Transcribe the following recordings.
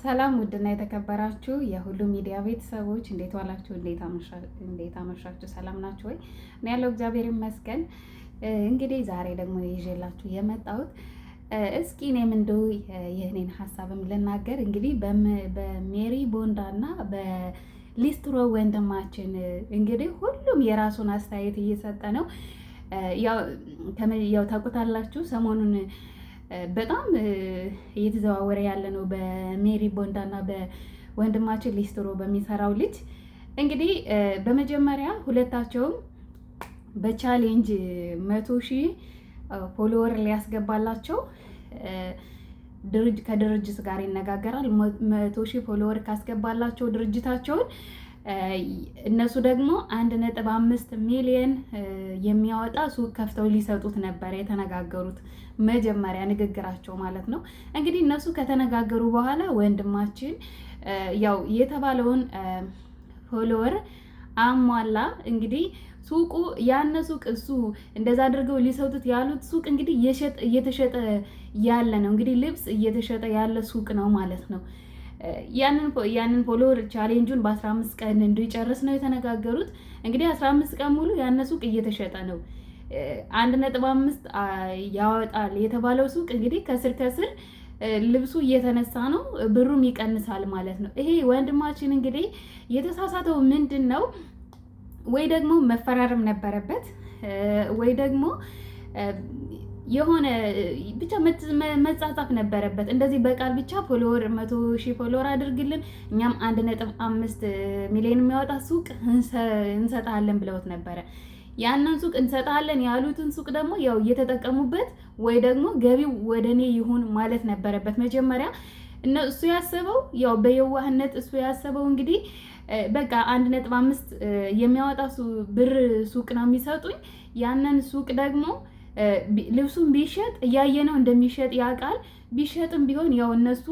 ሰላም ውድና የተከበራችሁ የሁሉ ሚዲያ ቤተሰቦች እንዴት ዋላችሁ? እንዴት አመሻችሁ? ሰላም ናችሁ ወይ? እኔ ያለው እግዚአብሔር ይመስገን። እንግዲህ ዛሬ ደግሞ ይዤላችሁ የመጣሁት እስኪ እኔም እንደው የእኔን ሀሳብም ልናገር። እንግዲህ በሜሪ ቦንዳ እና በሊስትሮ ወንድማችን እንግዲህ ሁሉም የራሱን አስተያየት እየሰጠ ነው። ያው ታውቁታላችሁ ሰሞኑን በጣም እየተዘዋወረ ያለ ነው በሜሪ ቦንዳ እና በወንድማችን ሊስትሮ በሚሰራው ልጅ። እንግዲህ በመጀመሪያ ሁለታቸውም በቻሌንጅ 100,000 ፎሎወር ሊያስገባላቸው ከድርጅት ጋር ይነጋገራል። 100,000 ፎሎወር ካስገባላቸው ድርጅታቸውን እነሱ ደግሞ 1.5 ሚሊዮን የሚያወጣ ሱቅ ከፍተው ሊሰጡት ነበር የተነጋገሩት፣ መጀመሪያ ንግግራቸው ማለት ነው። እንግዲህ እነሱ ከተነጋገሩ በኋላ ወንድማችን ያው የተባለውን ፎሎወር አሟላ። እንግዲህ ሱቁ ያነ ሱቅ እሱ እንደዛ አድርገው ሊሰጡት ያሉት ሱቅ እንግዲህ እየተሸጠ ያለ ነው። እንግዲህ ልብስ እየተሸጠ ያለ ሱቅ ነው ማለት ነው። ያንን ፎሎወር ቻሌንጁን በ15 ቀን እንዲጨርስ ነው የተነጋገሩት። እንግዲህ 15 ቀን ሙሉ ያነ ሱቅ እየተሸጠ ነው። 1.5 ያወጣል የተባለው ሱቅ እንግዲህ ከስር ልብሱ እየተነሳ ነው፣ ብሩም ይቀንሳል ማለት ነው። ይሄ ወንድማችን እንግዲህ የተሳሳተው ምንድን ነው? ወይ ደግሞ መፈራረም ነበረበት ወይ ደግሞ የሆነ ብቻ መጻጻፍ ነበረበት። እንደዚህ በቃል ብቻ ፎሎወር 100,000 ፎሎወር አድርግልን እኛም 1.5 ሚሊዮን የሚያወጣ ሱቅ እንሰጣለን ብለውት ነበረ። ያንን ሱቅ እንሰጣለን ያሉትን ሱቅ ደግሞ ያው እየተጠቀሙበት ወይ ደግሞ ገቢው ወደኔ ይሁን ማለት ነበረበት መጀመሪያ። እሱ ያሰበው ያው በየዋህነት እሱ ያሰበው እንግዲህ በቃ 1.5 የሚያወጣ ብር ሱቅ ነው የሚሰጡኝ። ያንን ሱቅ ደግሞ ልብሱን ቢሸጥ እያየነው እንደሚሸጥ ያውቃል። ቢሸጥም ቢሆን ያው እነሱ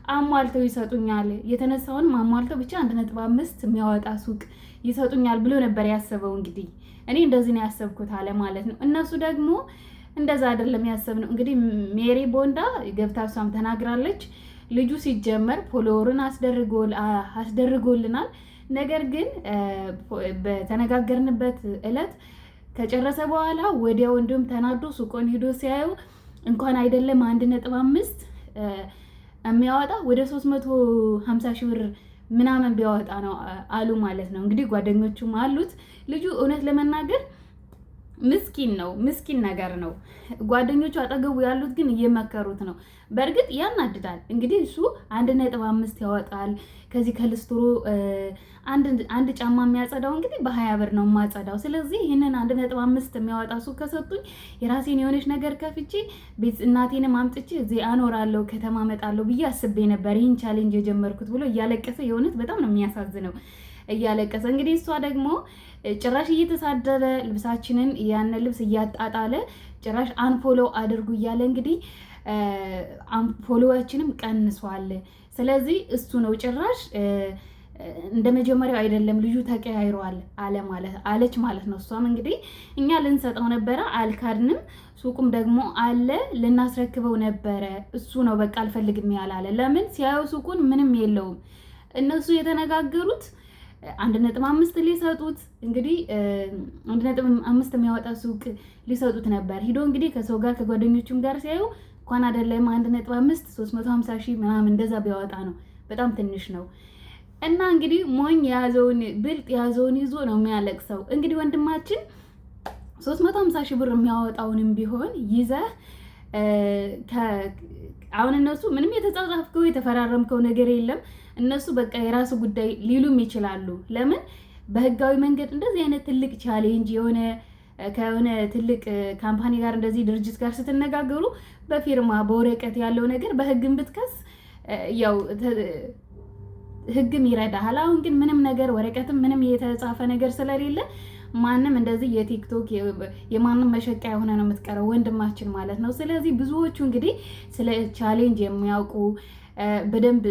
አሟልተው ይሰጡኛል፣ የተነሳውንም አሟልተው ብቻ 1.5 የሚያወጣ ሱቅ ይሰጡኛል ብሎ ነበር ያሰበው። እንግዲህ እኔ እንደዚህ ነው ያሰብኩት አለ ማለት ነው። እነሱ ደግሞ እንደዛ አይደለም ያሰብነው። እንግዲህ ሜሪ ቦንዳ ገብታ እሷም ተናግራለች። ልጁ ሲጀመር ፎሎወርን አስደርጎልናል። ነገር ግን በተነጋገርንበት እለት ከጨረሰ በኋላ ወዲያው እንዲሁም ተናዶ ሱቆን ሄዶ ሲያዩ እንኳን አይደለም 1.5 የሚያወጣ ወደ 350,000 ብር ምናምን ቢያወጣ ነው አሉ ማለት ነው። እንግዲህ ጓደኞቹም አሉት። ልጁ እውነት ለመናገር ምስኪን ነው፣ ምስኪን ነገር ነው። ጓደኞቹ አጠገቡ ያሉት ግን እየመከሩት ነው። በእርግጥ ያናድዳል። እንግዲህ እሱ 1.5 ያወጣል። ከዚህ ከሊስትሮ አንድ ጫማ የሚያጸዳው እንግዲህ በ20 ብር ነው የማጸዳው። ስለዚህ ይህንን 1.5 የሚያወጣ ሱቅ ከሰጡኝ የራሴን የሆነች ነገር ከፍቼ ቤት እናቴንም አምጥቼ እዚህ አኖራለሁ፣ ከተማ እመጣለሁ ብዬ አስቤ ነበር ይህን ቻሌንጅ የጀመርኩት ብሎ እያለቀሰ፣ የእውነት በጣም ነው የሚያሳዝነው እያለቀሰ። እንግዲህ እሷ ደግሞ ጭራሽ እየተሳደበ ልብሳችንን ያን ልብስ እያጣጣለ ጭራሽ አንፎሎ አድርጉ እያለ እንግዲህ ፎሎዋችንም ቀንሷል። ስለዚህ እሱ ነው ጭራሽ እንደ መጀመሪያው አይደለም፣ ልጁ ተቀያይሯል አለች ማለት ነው። እሷም እንግዲህ እኛ ልንሰጠው ነበረ አልካድንም፣ ሱቁም ደግሞ አለ ልናስረክበው ነበረ። እሱ ነው በቃ አልፈልግም ያላለ። ለምን ሲያዩ ሱቁን ምንም የለውም። እነሱ የተነጋገሩት 1.5 ሊሰጡት እንግዲህ 1.5 የሚያወጣ ሱቅ ሊሰጡት ነበር። ሂዶ እንግዲህ ከሰው ጋር ከጓደኞቹም ጋር ሲያዩ እንኳን አይደለም 1.5 350,000 ምናምን እንደዛ ቢያወጣ ነው፣ በጣም ትንሽ ነው። እና እንግዲህ ሞኝ የያዘውን ብልጥ የያዘውን ይዞ ነው የሚያለቅሰው። እንግዲህ ወንድማችን 350,000 ብር የሚያወጣውንም ቢሆን ይዘህ አሁን እነሱ ምንም የተጻጻፍከው የተፈራረምከው ነገር የለም። እነሱ በቃ የራሱ ጉዳይ ሊሉም ይችላሉ። ለምን በህጋዊ መንገድ እንደዚህ አይነት ትልቅ ቻሌንጅ ከሆነ ትልቅ ካምፓኒ ጋር እንደዚህ ድርጅት ጋር ስትነጋገሩ በፊርማ በወረቀት ያለው ነገር በህግም ብትከስ ያው ህግም ይረዳሃል። አሁን ግን ምንም ነገር ወረቀትም ምንም የተጻፈ ነገር ስለሌለ ማንም እንደዚህ የቲክቶክ የማንም መሸቂያ የሆነ ነው የምትቀረው ወንድማችን ማለት ነው። ስለዚህ ብዙዎቹ እንግዲህ ስለ ቻሌንጅ የሚያውቁ በደንብ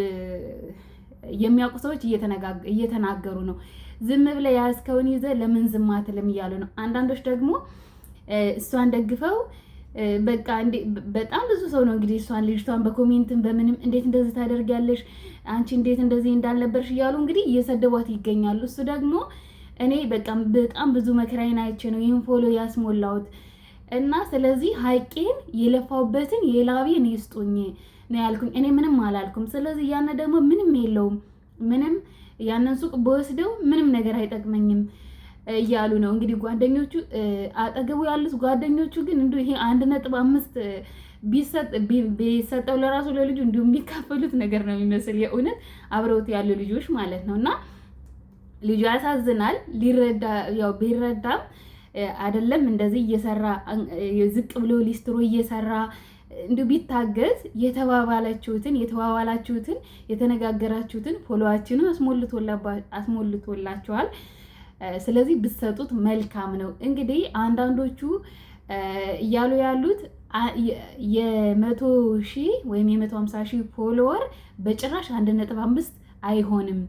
የሚያውቁ ሰዎች እየተናገሩ ነው። ዝም ብለህ ያዝከውን ይዘህ ለምን ዝም አትልም እያሉ ነው። አንዳንዶች ደግሞ እሷን ደግፈው በቃ በጣም ብዙ ሰው ነው እንግዲህ ልጅቷን በኮሜንትም በምንም እንዴት እንደዚህ ታደርጊያለሽ አንቺ እንዴት እንደዚህ እንዳልነበርሽ እያሉ እንግዲህ እየሰደቧት ይገኛሉ። እሱ ደግሞ እኔ በጣም ብዙ መከራዬን አይቼ ነው ይህን ፎሎ ያስሞላሁት እና ስለዚህ ሀቄን የለፋውበትን የላቤን ይስጡኝ ነው ያልኩኝ። እኔ ምንም አላልኩም። ስለዚህ ያነ ደግሞ ምንም የለውም ምንም ያንን ሱቅ በወስደው ምንም ነገር አይጠቅመኝም እያሉ ነው እንግዲህ ጓደኞቹ። አጠገቡ ያሉት ጓደኞቹ ግን እንዲሁ ይሄ 1.5 ቢሰጠው ለራሱ ለልጁ እንዲሁ የሚካፈሉት ነገር ነው የሚመስል የእውነት አብረውት ያሉ ልጆች ማለት ነው። እና ልጁ ያሳዝናል። ቢረዳም አይደለም እንደዚህ እየሰራ ዝቅ ብሎ ሊስትሮ እየሰራ እንዲሁ ቢታገዝ የተባባላችሁትን የተነጋገራችሁትን ፎሎዋችንን አስሞልቶላችኋል። ስለዚህ ብትሰጡት መልካም ነው። እንግዲህ አንዳንዶቹ እያሉ ያሉት 100,000 ወይም 150,000 ፎሎወር በጭራሽ 1.5 አይሆንም፣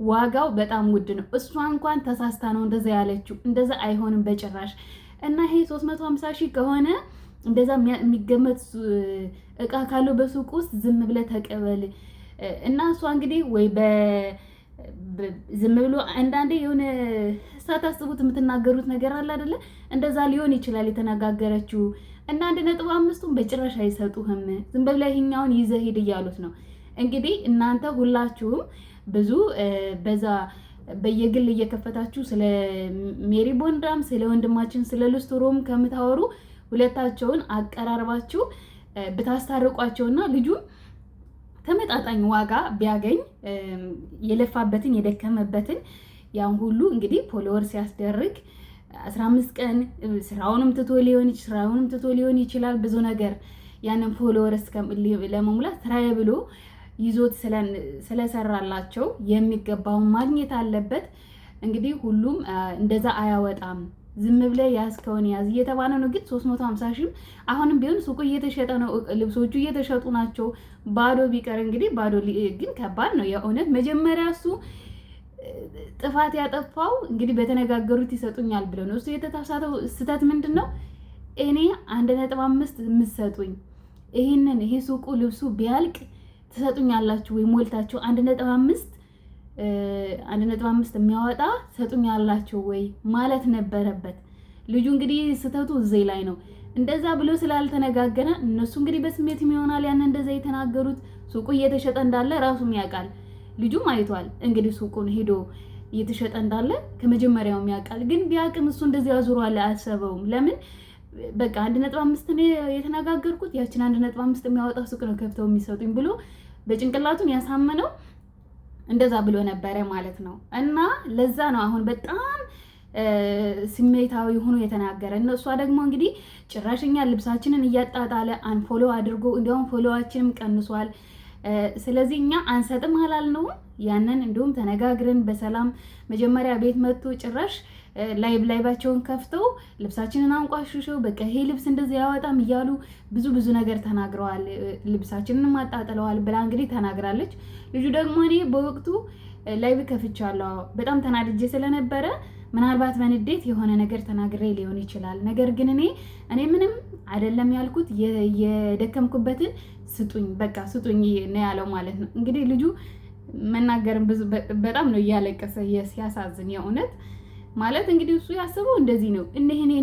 ዋጋው በጣም ውድ ነው። እሷ እንኳን ተሳስታ ነው እንደዛ ያለችው። እንደዛ አይሆንም በጭራሽ። እና ይሄ 350,000 ከሆነ እንደዛ የሚገመት እቃ ካለው በሱቅ ውስጥ ዝም ብለህ ተቀበል እና እሷ እንግዲህ ወይ ዝም ብሎ አንዳንዴ የሆነ ሳታስቡት የምትናገሩት ነገር አለ አይደለ? እንደዛ ሊሆን ይችላል የተነጋገረችው። እና 1.5ቱን በጭራሽ አይሰጡህም፣ ዝም ብለህ ይሄኛውን ይዘህ ሂድ እያሉት ነው። እንግዲህ እናንተ ሁላችሁም ብዙ በዛ በየግል እየከፈታችሁ ስለ ሜሪ ቦንዳም ስለ ወንድማችን ስለ ልስትሮም ከምታወሩ ሁለታቸውን አቀራርባችሁ ብታስታርቋቸውና ልጁን ተመጣጣኝ ዋጋ ቢያገኝ የለፋበትን የደከመበትን ያን ሁሉ እንግዲህ ፎሎወር ሲያስደርግ 15 ቀን ስራውንም ትቶ ሊሆን ይችላል። ብዙ ነገር ያንን ፎሎወር ለመሙላት ስራዬ ብሎ ይዞት ስለሰራላቸው የሚገባውን ማግኘት አለበት። እንግዲህ ሁሉም እንደዛ አያወጣም። ዝም ብለህ ያዝከውን ያዝ እየተባለ ነው። ግን 350,000 አሁንም ቢሆን ሱቁ እየተሸጠ ነው፣ ልብሶቹ እየተሸጡ ናቸው። ባዶ ቢቀር እንግዲህ ግን ከባድ ነው የእውነት። መጀመሪያ እሱ ጥፋት ያጠፋው እንግዲህ በተነጋገሩት ይሰጡኛል ብሎ ነው። እሱ የተሳሳተው ስህተት ምንድን ነው? እኔ 1.5 የምትሰጡኝ ይሄ ሱቁ ልብሱ ቢያልቅ ትሰጡኛላችሁ ወይ ሞልታችሁ 1.5 የሚያወጣ ሰጡኛላችሁ ወይ ማለት ነበረበት። ልጁ እንግዲህ ስህተቱ እዚህ ላይ ነው። እንደዛ ብሎ ስላልተነጋገረ እነሱ እንግዲህ በስሜትም ይሆናል ያን እንደዛ የተናገሩት። ሱቁ እየተሸጠ እንዳለ ራሱም ያውቃል፣ ልጁም አይቷል። እንግዲህ ሱቁን ሄዶ እየተሸጠ እንዳለ ከመጀመሪያውም ያውቃል። ግን ቢያውቅም እሱ እንደዚህ አዙሯል አያሰበውም። ለምን በቃ 1.5 ነው የተነጋገርኩት፣ ያችን 1.5 የሚያወጣ ሱቅ ነው ከፍተው የሚሰጡኝ ብሎ በጭንቅላቱን ያሳመነው እንደዛ ብሎ ነበረ ማለት ነው። እና ለዛ ነው አሁን በጣም ስሜታዊ ሆኖ የተናገረ። እሷ ደግሞ እንግዲህ ጭራሽኛ ልብሳችንን እያጣጣለ አንፎሎ አድርጎ እንዲያውም ፎሎዋችንም ቀንሷል። ስለዚህ እኛ አንሰጥም አላልነውም። ያንን እንዲሁም ተነጋግረን በሰላም መጀመሪያ ቤት መጥቶ ጭራሽ ላይባቸውን ከፍተው ልብሳችንን አንቋሽሸው በቃ ይሄ ልብስ እንደዚህ ያወጣም እያሉ ብዙ ነገር ተናግረዋል። ልብሳችንን ማጣጥለዋል ብላ እንግዲህ ተናግራለች። ልጁ ደግሞ እኔ በወቅቱ ላይብ ከፍቻለሁ በጣም ተናድጄ ስለነበረ ምናልባት በንዴት የሆነ ነገር ተናግሬ ሊሆን ይችላል። ነገር ግን እኔ ምንም አይደለም ያልኩት የደከምኩበትን ስጡኝ፣ በቃ ስጡኝ ነው ያለው ማለት ነው። እንግዲህ ልጁ መናገርም በጣም ነው እያለቀሰ ሲያሳዝን የእውነት ማለት እንግዲህ እሱ ያሰበው እንደዚህ ነው።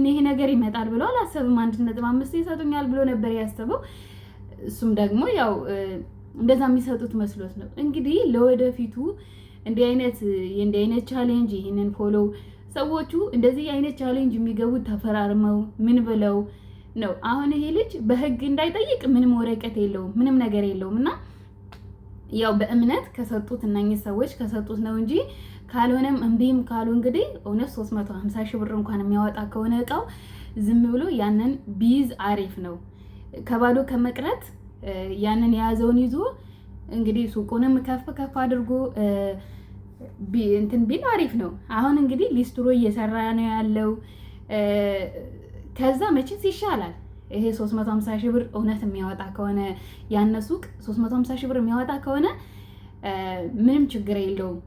ይሄ ነገር ይመጣል ብሎ አላሰብም። 1.5 ይሰጡኛል ብሎ ነበር ያሰበው። እሱም ደግሞ ያው እንደዛ የሚሰጡት መስሎት ነው። እንግዲህ ለወደፊቱ እንዲህ አይነት ቻሌንጅ ይሄንን ፎሎ ሰዎቹ እንደዚህ አይነት ቻሌንጅ የሚገቡት ተፈራርመው ምን ብለው ነው። አሁን ይሄ ልጅ በህግ እንዳይጠይቅ ምንም ወረቀት የለውም፣ ምንም ነገር የለውም። እና ያው በእምነት ከሰጡት እነኚህ ሰዎች ከሰጡት ነው እንጂ ካልሆነም እምቢም ካሉ እንግዲህ እውነት 350,000 ብር እንኳን የሚያወጣ ከሆነ እቃው ዝም ብሎ ያንን ቢይዝ አሪፍ ነው። ከባዶ ከመቅረት ያንን የያዘውን ይዞ እንግዲህ ሱቁንም ከፍ አድርጎ እንትን ቢል አሪፍ ነው። አሁን እንግዲህ ሊስትሮ እየሰራ ነው ያለው። ከዛ መቼስ ይሻላል ይሄ 350,000 ብር እውነት የሚያወጣ ከሆነ ያነ ሱቅ 350,000 ብር የሚያወጣ ከሆነ ምንም ችግር የለውም።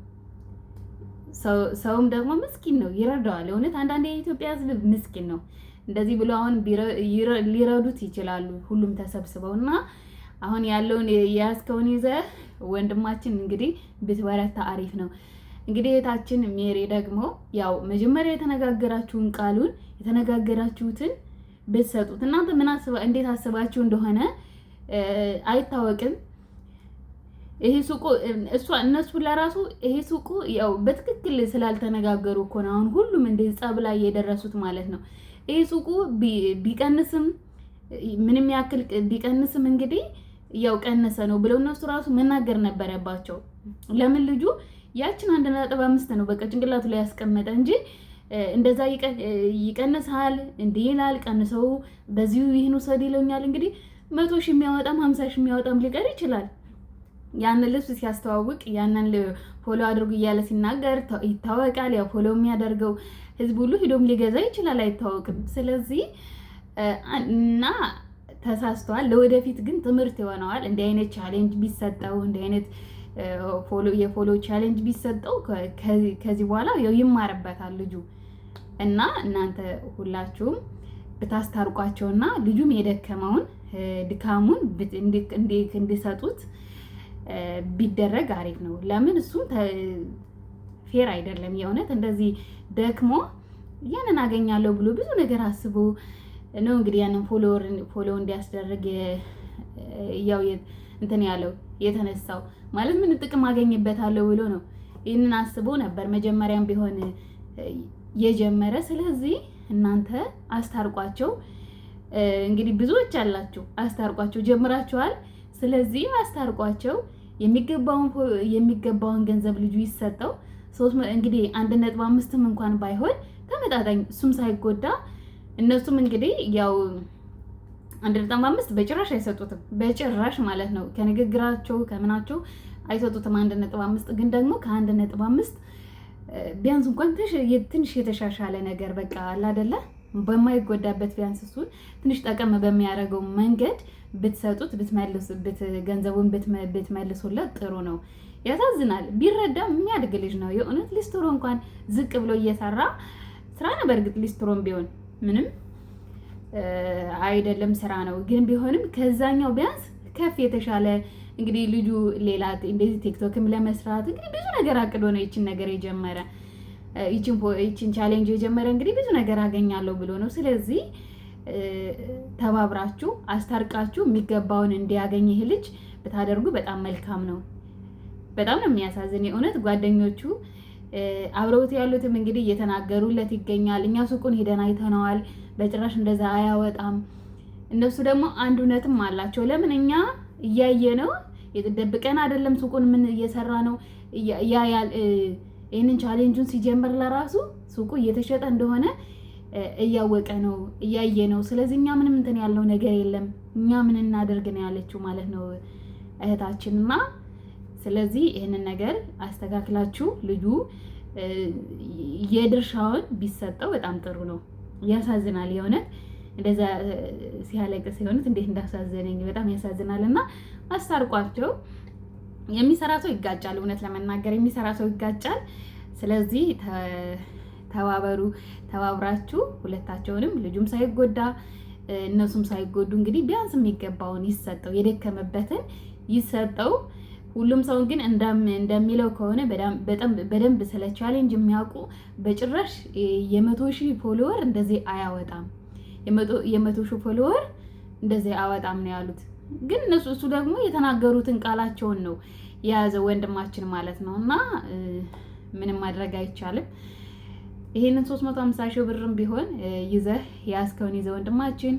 ሰውም ደግሞ ምስኪን ነው፣ ይረዳዋል። እውነት አንዳንድ የኢትዮጵያ ሕዝብ ምስኪን ነው። እንደዚህ ብሎ አሁን ሊረዱት ይችላሉ ሁሉም ተሰብስበው እና አሁን ያለውን የያዝከውን ይዘህ ወንድማችን እንግዲህ ብትበረታ አሪፍ ነው። እንግዲህ እህታችን ሜሪ ደግሞ ያው መጀመሪያ የተነጋገራችሁን ቃሉን የተነጋገራችሁትን ብትሰጡት እናንተ እንዴት አስባችሁ እንደሆነ አይታወቅም። ይሄ ሱቁ እነሱ ለራሱ ይሄ ሱቁ ያው በትክክል ስላልተነጋገሩ እኮ ነው አሁን ሁሉም እንደዚህ ጸብ ላይ የደረሱት ማለት ነው። ይሄ ሱቁ ቢቀንስም ምንም ያክል ቢቀንስም እንግዲህ ያው ቀነሰ ነው ብለው እነሱ ራሱ መናገር ነበረባቸው። ለምን ልጁ ያችን 1.5 ነው በቃ ጭንቅላቱ ላይ ያስቀመጠ እንጂ እንደዛ ይቀንሳል እንዲህ ይላል ቀንሰው በዚሁ ይህን ውሰድ ይለኛል። እንግዲህ 100,000 የሚያወጣም 50,000 የሚያወጣም ሊቀር ይችላል። ያንን ልብስ ሲያስተዋውቅ ያንን ፎሎ አድርጉ እያለ ሲናገር ይታወቃል። ያው ፎሎ የሚያደርገው ህዝብ ሁሉ ሂዶም ሊገዛ ይችላል፣ አይታወቅም። ስለዚህ እና ተሳስተዋል። ለወደፊት ግን ትምህርት ይሆነዋል። እንዲህ አይነት ቻሌንጅ ቢሰጠው እንዲህ አይነት የፎሎ ቻሌንጅ ቢሰጠው ከዚህ በኋላ ያው ይማርበታል ልጁ እና እናንተ ሁላችሁም ብታስታርቋቸውና ልጁም የደከመውን ድካሙን እንዲሰጡት ቢደረግ አሪፍ ነው። ለምን እሱም ፌር አይደለም። የእውነት እንደዚህ ደክሞ ያንን አገኛለሁ ብሎ ብዙ ነገር አስቦ ነው እንግዲህ ያንን ፎሎ እንዲያስደርግ ያው እንትን ያለው የተነሳው ማለት ምን ጥቅም አገኝበታለሁ ብሎ ነው። ይህንን አስቦ ነበር መጀመሪያም ቢሆን የጀመረ። ስለዚህ እናንተ አስታርቋቸው። እንግዲህ ብዙዎች አላችሁ አስታርቋቸው ጀምራችኋል። ስለዚህ አስታርቋቸው። የሚገባውን ገንዘብ ልጁ ይሰጠው። እንግዲህ 1.5 እንኳን ባይሆን ተመጣጣኝ እሱም ሳይጎዳ እነሱም እንግዲህ ያው 1.5 በጭራሽ አይሰጡትም። በጭራሽ ማለት ነው። ከንግግራቸው ከምናቸው አይሰጡትም 1.5 ግን ደግሞ ከ1.5 ቢያንስ እንኳን ትንሽ የተሻሻለ ነገር በቃ አለ አይደለ በማይጎዳበት ቢያንስ እሱን ትንሽ ጠቀም በሚያደርገው መንገድ ብትሰጡት ገንዘቡን ብትመልሱለት ጥሩ ነው። ያሳዝናል። ቢረዳ የሚያድግ ልጅ ነው የእውነት። ሊስትሮ እንኳን ዝቅ ብሎ እየሰራ ስራ ነው። በእርግጥ ሊስትሮም ቢሆን ምንም አይደለም ስራ ነው። ግን ቢሆንም ከዛኛው ቢያንስ ከፍ የተሻለ እንግዲህ ልጁ ሌላ እንደዚህ ቲክቶክም ለመስራት እንግዲህ ብዙ ነገር አቅዶ ነው ይችን ነገር የጀመረ ይችን ቻሌንጅ የጀመረ እንግዲህ ብዙ ነገር አገኛለሁ ብሎ ነው። ስለዚህ ተባብራችሁ አስታርቃችሁ የሚገባውን እንዲያገኝ ይህ ልጅ ብታደርጉ በጣም መልካም ነው። በጣም ነው የሚያሳዝን የእውነት። ጓደኞቹ አብረውት ያሉትም እንግዲህ እየተናገሩለት ይገኛል። እኛ ሱቁን ሄደን አይተነዋል፣ በጭራሽ እንደዛ አያወጣም። እነሱ ደግሞ አንድ እውነትም አላቸው። ለምን እኛ እያየ ነው የተደብቀን አይደለም። ሱቁን ምን እየሰራ ነው ያያል። ይህንን ቻሌንጁን ሲጀምር ለራሱ ሱቁ እየተሸጠ እንደሆነ እያወቀ ነው እያየ ነው። ስለዚህ እኛ ምንም እንትን ያለው ነገር የለም፣ እኛ ምን እናደርግ ነው ያለችው ማለት ነው እህታችንና ስለዚህ ይህንን ነገር አስተካክላችሁ ልጁ የድርሻውን ቢሰጠው በጣም ጥሩ ነው። ያሳዝናል የእውነት እንደዛ ሲያለቅስ የሆነት እንዴት እንዳሳዘነኝ በጣም ያሳዝናል። እና አስታርቋቸው። የሚሰራ ሰው ይጋጫል፣ እውነት ለመናገር የሚሰራ ሰው ይጋጫል። ስለዚህ ተባብራችሁ ሁለታቸውንም ልጁም ሳይጎዳ እነሱም ሳይጎዱ እንግዲህ ቢያንስ የሚገባውን ይሰጠው፣ የደከመበትን ይሰጠው። ሁሉም ሰው ግን እንደሚለው ከሆነ በደንብ ስለ ቻሌንጅ የሚያውቁ በጭራሽ 100,000 ፎሎወር እንደዚህ አያወጣም። 100,000 ፎሎወር እንደዚህ አያወጣም ነው ያሉት። ግን እሱ ደግሞ የተናገሩትን ቃላቸውን ነው የያዘው ወንድማችን ማለት ነው። እና ምንም ማድረግ አይቻልም። ይሄንን 350,000 ብርም ቢሆን ይዘህ ያስከውን ይዘህ ወንድማችን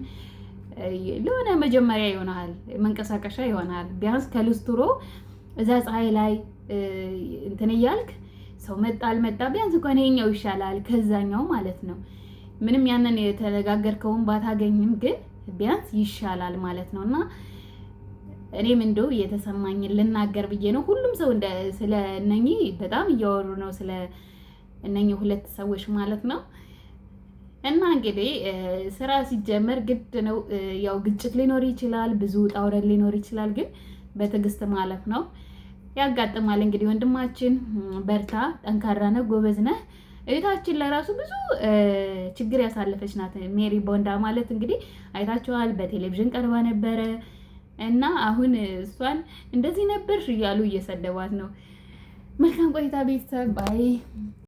ለሆነ መጀመሪያ ይሆናል፣ መንቀሳቀሻ ይሆናል። ቢያንስ ከልስትሮ እዛ ፀሐይ ላይ እንትን እያልክ ሰው መጣ አልመጣ ቢያንስ እንኳን ይሄኛው ይሻላል ከዛኛው ማለት ነው። ምንም ያንን የተነጋገርከውን ባታገኝም ግን ቢያንስ ይሻላል ማለት ነውና እኔም እንደው የተሰማኝን ልናገር ብዬ ነው። ሁሉም ሰው ስለ እነኚህ በጣም እያወሩ ነው፣ ስለ እነኚህ ሁለት ሰዎች ማለት ነው። እና እንግዲህ ስራ ሲጀመር ግድ ነው ያው ግጭት ሊኖር ይችላል፣ ብዙ ውጣ ውረድ ሊኖር ይችላል። ግን በትዕግስት ማለፍ ነው። ያጋጥማል። እንግዲህ ወንድማችን በርታ፣ ጠንካራ ነህ፣ ጎበዝ ነህ። እህታችን ለራሱ ብዙ ችግር ያሳለፈች ናት። ሜሪ ቦንዳ ማለት እንግዲህ አይታችኋል፣ በቴሌቪዥን ቀርባ ነበረ እና አሁን እሷን እንደዚህ ነበርሽ እያሉ እየሰደቧት ነው። መልካም ቆይታ ቤተሰብ ባይ